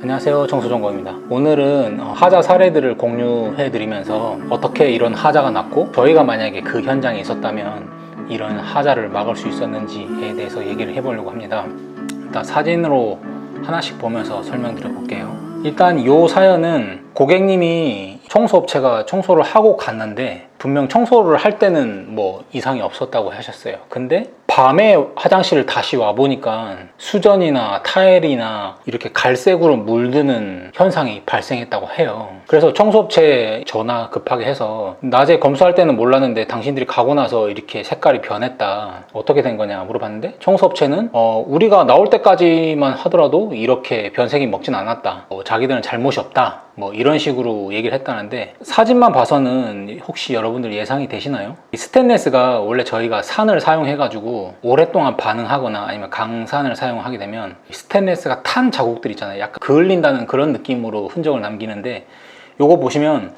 안녕하세요, 청소정거입니다. 오늘은 하자 사례들을 공유해 드리면서 어떻게 이런 하자가 났고 저희가 만약에 그 현장에 있었다면 이런 하자를 막을 수 있었는지에 대해서 얘기를 해보려고 합니다. 일단 사진으로 하나씩 보면서 설명드려 볼게요. 일단 이 사연은 고객님이 청소업체가 청소를 하고 갔는데 분명 청소를 할 때는 뭐 이상이 없었다고 하셨어요. 근데 밤에 화장실을 다시 와보니까 수전이나 타일이나 이렇게 갈색으로 물드는 현상이 발생했다고 해요. 그래서 청소업체에 전화 급하게 해서 낮에 검수할 때는 몰랐는데 당신들이 가고 나서 이렇게 색깔이 변했다, 어떻게 된 거냐 물어봤는데 청소업체는 우리가 나올 때까지만 하더라도 이렇게 변색이 먹진 않았다, 자기들은 잘못이 없다, 뭐 이런 식으로 얘기를 했다는데, 사진만 봐서는 혹시 여러분들 예상이 되시나요? 이 스테인리스가 원래 저희가 산을 사용해 가지고 오랫동안 반응하거나 아니면 강산을 사용하게 되면 스테인리스가 탄 자국들 있잖아요. 약간 그을린다는 그런 느낌으로 흔적을 남기는데, 요거 보시면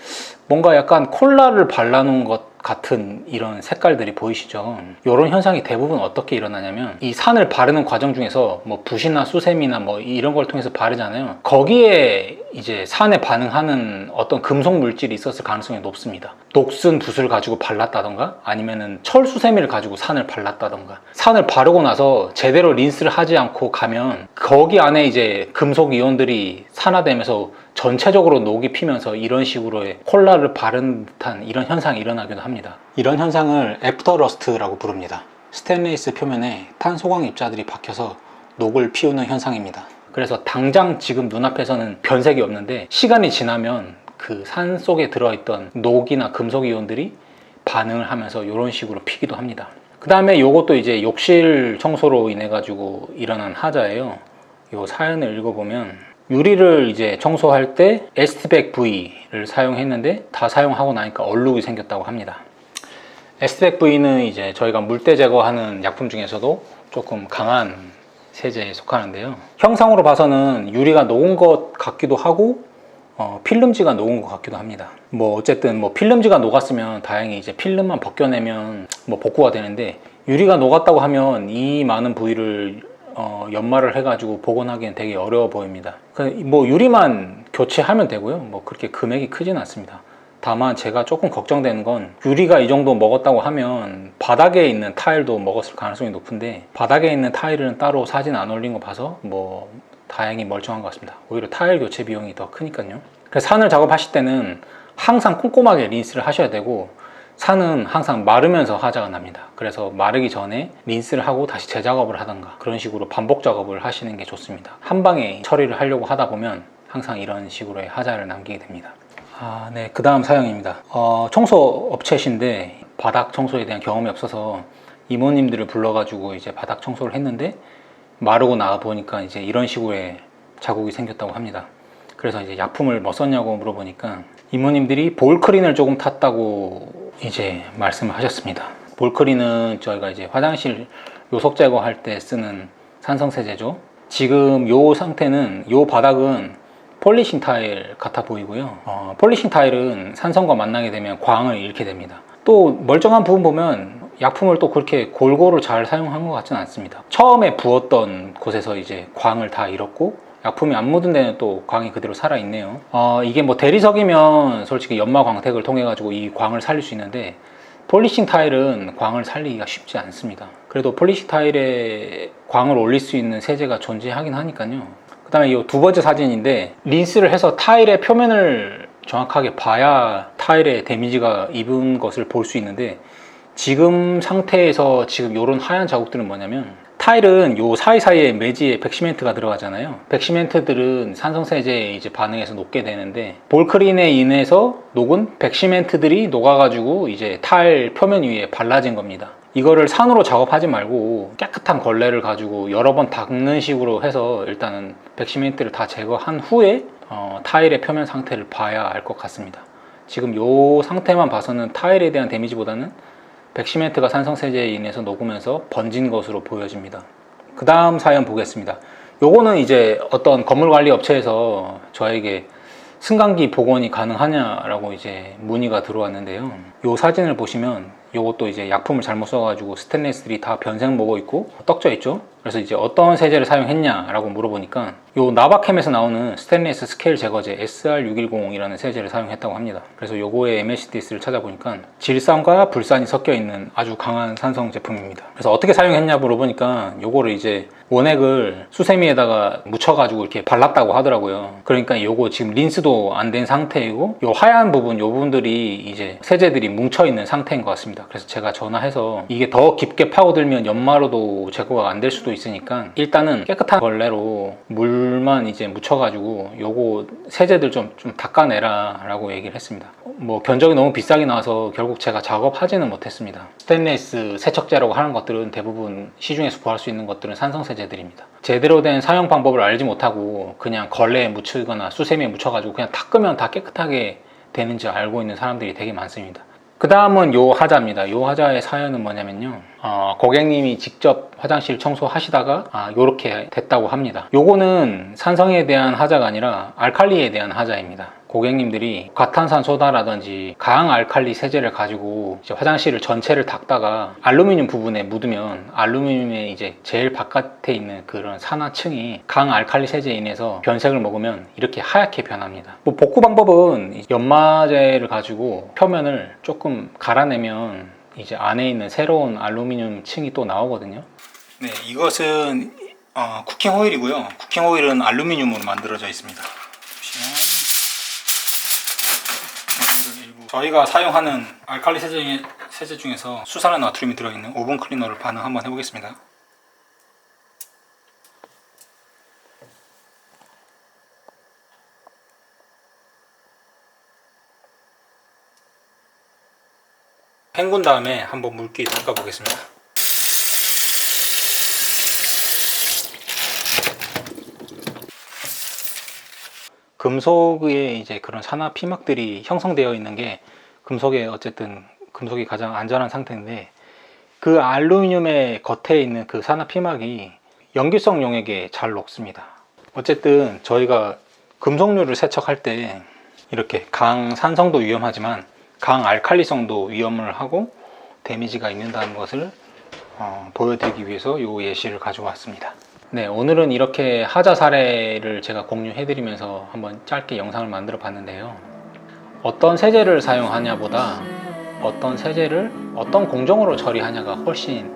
뭔가 약간 콜라를 발라놓은 것 같은 이런 색깔들이 보이시죠? 이런 현상이 대부분 어떻게 일어나냐면, 이 산을 바르는 과정 중에서 뭐 붓이나 수세미나 뭐 이런 걸 통해서 바르잖아요. 거기에 이제 산에 반응하는 어떤 금속 물질이 있었을 가능성이 높습니다. 녹슨 붓을 가지고 발랐다던가 아니면은 철수세미를 가지고 산을 발랐다던가, 산을 바르고 나서 제대로 린스를 하지 않고 가면 거기 안에 이제 금속 이온들이 산화되면서 전체적으로 녹이 피면서 이런 식으로의 콜라를 바른 듯한 이런 현상이 일어나기도 합니다. 이런 현상을 애프터 러스트라고 부릅니다. 스테인리스 표면에 탄소광 입자들이 박혀서 녹을 피우는 현상입니다. 그래서 당장 지금 눈앞에서는 변색이 없는데 시간이 지나면 그 산 속에 들어있던 녹이나 금속 이온들이 반응을 하면서 이런 식으로 피기도 합니다. 그 다음에 이것도 이제 욕실 청소로 인해 가지고 일어난 하자예요. 이 사연을 읽어보면 유리를 이제 청소할 때 에스티백 V를 사용했는데 다 사용하고 나니까 얼룩이 생겼다고 합니다. 에스티백 V는 이제 저희가 물때 제거하는 약품 중에서도 조금 강한 세제에 속하는데요. 형상으로 봐서는 유리가 녹은 것 같기도 하고 필름지가 녹은 것 같기도 합니다. 뭐 어쨌든 뭐 필름지가 녹았으면 다행히 이제 필름만 벗겨내면 뭐 복구가 되는데, 유리가 녹았다고 하면 이 많은 부위를 연마를 해가지고 복원하기엔 되게 어려워 보입니다. 뭐 유리만 교체하면 되고요. 뭐 그렇게 금액이 크진 않습니다. 다만 제가 조금 걱정되는 건, 유리가 이 정도 먹었다고 하면 바닥에 있는 타일도 먹었을 가능성이 높은데, 바닥에 있는 타일은 따로 사진 안 올린 거 봐서 뭐 다행히 멀쩡한 것 같습니다. 오히려 타일 교체 비용이 더 크니까요. 그래서 산을 작업하실 때는 항상 꼼꼼하게 린스를 하셔야 되고, 산은 항상 마르면서 하자가 납니다. 그래서 마르기 전에 린스를 하고 다시 재작업을 하던가 그런 식으로 반복 작업을 하시는 게 좋습니다. 한 방에 처리를 하려고 하다 보면 항상 이런 식으로의 하자를 남기게 됩니다. 네, 그 다음 사연입니다. 청소 업체신데 바닥 청소에 대한 경험이 없어서 이모님들을 불러가지고 이제 바닥 청소를 했는데, 마르고 나와 보니까 이제 이런 식으로의 자국이 생겼다고 합니다. 그래서 이제 약품을 뭐 썼냐고 물어보니까 이모님들이 볼크린을 조금 탔다고 이제 말씀을 하셨습니다. 볼크린은 저희가 이제 화장실 요석 제거할 때 쓰는 산성세제죠. 지금 요 상태는, 요 바닥은 폴리싱 타일 같아 보이고요. 폴리싱 타일은 산성과 만나게 되면 광을 잃게 됩니다. 또 멀쩡한 부분 보면 약품을 또 그렇게 골고루 잘 사용한 것 같지는 않습니다. 처음에 부었던 곳에서 이제 광을 다 잃었고, 약품이 안 묻은 데는 또 광이 그대로 살아있네요. 이게 뭐 대리석이면 솔직히 연마 광택을 통해 가지고 이 광을 살릴 수 있는데, 폴리싱 타일은 광을 살리기가 쉽지 않습니다. 그래도 폴리싱 타일에 광을 올릴 수 있는 세제가 존재하긴 하니까요. 그 다음에 이 두 번째 사진인데, 린스를 해서 타일의 표면을 정확하게 봐야 타일에 데미지가 입은 것을 볼 수 있는데, 지금 상태에서 지금 이런 하얀 자국들은 뭐냐면, 타일은 요 사이사이에 매지에 백시멘트가 들어가잖아요. 백시멘트들은 산성세제에 이제 반응해서 녹게 되는데, 볼크린에 인해서 녹은 백시멘트들이 녹아가지고 이제 타일 표면 위에 발라진 겁니다. 이거를 산으로 작업하지 말고 깨끗한 걸레를 가지고 여러 번 닦는 식으로 해서 일단은 백시멘트를 다 제거한 후에 타일의 표면 상태를 봐야 알 것 같습니다. 지금 요 상태만 봐서는 타일에 대한 데미지보다는 백시멘트가 산성세제에 인해서 녹으면서 번진 것으로 보여집니다. 그 다음 사연 보겠습니다. 요거는 이제 어떤 건물관리 업체에서 저에게 승강기 복원이 가능하냐라고 이제 문의가 들어왔는데요. 요 사진을 보시면 요것도 이제 약품을 잘못 써가지고 스테인리스들이 다 변색 먹어 있고 떡져 있죠. 그래서 이제 어떤 세제를 사용했냐라고 물어보니까 요 나바캠에서 나오는 스테인리스 스케일 제거제 SR610이라는 세제를 사용했다고 합니다. 그래서 요거의 MACDS를 찾아보니까 질산과 불산이 섞여 있는 아주 강한 산성 제품입니다. 그래서 어떻게 사용했냐 물어보니까 요거를 이제 원액을 수세미에다가 묻혀가지고 이렇게 발랐다고 하더라고요. 그러니까 요거 지금 린스도 안 된 상태이고 요 하얀 부분 요 부분들이 이제 세제들이 뭉쳐있는 상태인 것 같습니다. 그래서 제가 전화해서 이게 더 깊게 파고들면 연마로도 제거가 안 될 수도 있으니까 일단은 깨끗한 걸레로 물만 이제 묻혀가지고 요거 세제들 좀 닦아내라 라고 얘기를 했습니다. 뭐 견적이 너무 비싸게 나와서 결국 제가 작업하지는 못했습니다. 스테인리스 세척제라고 하는 것들은 대부분 시중에서 구할 수 있는 것들은 산성 세제들입니다. 제대로 된 사용 방법을 알지 못하고 그냥 걸레에 묻히거나 수세미에 묻혀가지고 그냥 닦으면 다 깨끗하게 되는지 알고 있는 사람들이 되게 많습니다. 그 다음은 요 하자입니다. 요 하자의 사연은 뭐냐면요, 고객님이 직접 화장실 청소하시다가 요렇게 됐다고 합니다. 요거는 산성에 대한 하자가 아니라 알칼리에 대한 하자입니다. 고객님들이 과탄산소다라든지 강알칼리 세제를 가지고 이제 화장실을 전체를 닦다가 알루미늄 부분에 묻으면 알루미늄의 이제 제일 바깥에 있는 그런 산화층이 강알칼리 세제에 인해서 변색을 먹으면 이렇게 하얗게 변합니다. 뭐 복구 방법은 연마제를 가지고 표면을 조금 갈아내면 이제 안에 있는 새로운 알루미늄 층이 또 나오거든요. 네, 이것은 쿠킹 오일이고요. 쿠킹 오일은 알루미늄으로 만들어져 있습니다. 보시면 저희가 사용하는 알칼리 세제 중에서 수산화 나트륨이 들어있는 오븐 클리너를 반응 한번 해보겠습니다. 헹군 다음에 한번 물기 닦아 보겠습니다. 금속의 이제 그런 산화 피막들이 형성되어 있는 게 금속에 어쨌든 금속이 가장 안전한 상태인데 그 알루미늄의 겉에 있는 그 산화 피막이 연기성 용액에 잘 녹습니다. 어쨌든 저희가 금속류를 세척할 때 이렇게 강산성도 위험하지만 강알칼리성도 위험을 하고 데미지가 있는다는 것을 보여드리기 위해서 이 예시를 가져왔습니다. 네, 오늘은 이렇게 하자 사례를 제가 공유해드리면서 한번 짧게 영상을 만들어 봤는데요. 어떤 세제를 사용하냐보다 어떤 세제를 어떤 공정으로 처리하냐가 훨씬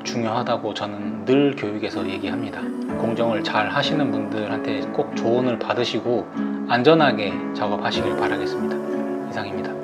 중요하다고 저는 늘 교육에서 얘기합니다. 공정을 잘 하시는 분들한테 꼭 조언을 받으시고 안전하게 작업하시길 바라겠습니다. 이상입니다.